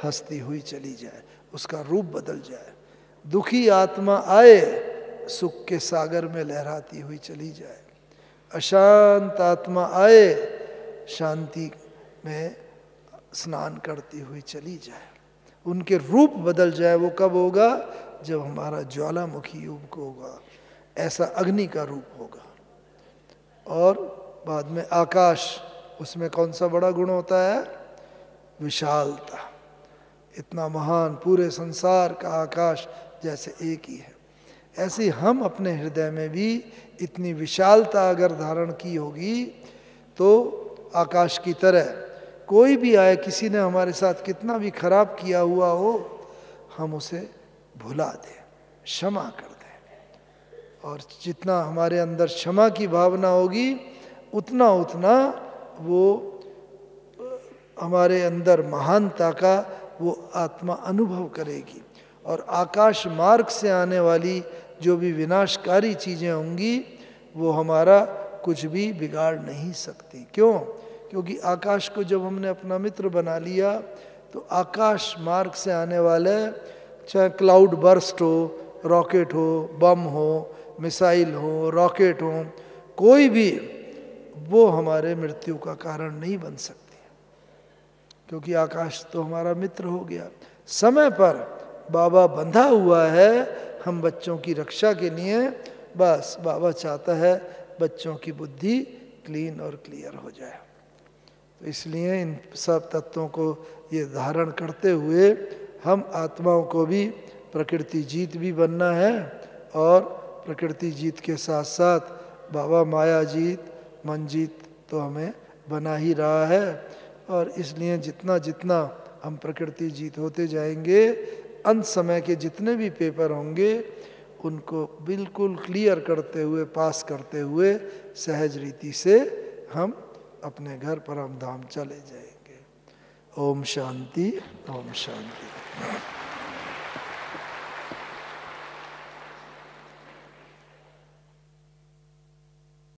हंसती हुई चली जाए, उसका रूप बदल जाए। दुखी आत्मा आए, सुख के सागर में लहराती हुई चली जाए। अशांत आत्मा आए, शांति में स्नान करती हुई चली जाए, उनके रूप बदल जाए। वो कब होगा? जब हमारा ज्वालामुखी योग होगा, ऐसा अग्नि का रूप होगा। और बाद में आकाश, उसमें कौन सा बड़ा गुण होता है? विशालता। इतना महान, पूरे संसार का आकाश जैसे एक ही है, ऐसे हम अपने हृदय में भी इतनी विशालता अगर धारण की होगी, तो आकाश की तरह कोई भी आए, किसी ने हमारे साथ कितना भी खराब किया हुआ हो, हम उसे भुला दें, क्षमा कर दें। और जितना हमारे अंदर क्षमा की भावना होगी, उतना उतना वो हमारे अंदर महानता का वो आत्मा अनुभव करेगी। और आकाश मार्ग से आने वाली जो भी विनाशकारी चीज़ें होंगी वो हमारा कुछ भी बिगाड़ नहीं सकती। क्यों? क्योंकि आकाश को जब हमने अपना मित्र बना लिया तो आकाश मार्ग से आने वाले, चाहे क्लाउड बर्स्ट हो, रॉकेट हो, बम हो, मिसाइल हो, रॉकेट हो, कोई भी, वो हमारे मृत्यु का कारण नहीं बन सकती, क्योंकि आकाश तो हमारा मित्र हो गया। समय पर बाबा बंधा हुआ है हम बच्चों की रक्षा के लिए। बस बाबा चाहता है बच्चों की बुद्धि क्लीन और क्लियर हो जाए। तो इसलिए इन सब तत्वों को ये धारण करते हुए हम आत्माओं को भी प्रकृति जीत भी बनना है, और प्रकृति जीत के साथ साथ बाबा माया जीत, मन जीत तो हमें बना ही रहा है। और इसलिए जितना जितना हम प्रकृति जीत होते जाएंगे, अंत समय के जितने भी पेपर होंगे उनको बिल्कुल क्लियर करते हुए, पास करते हुए सहज रीति से हम अपने घर परम धाम चले जाएंगे। ओम शांति, ओम शांति।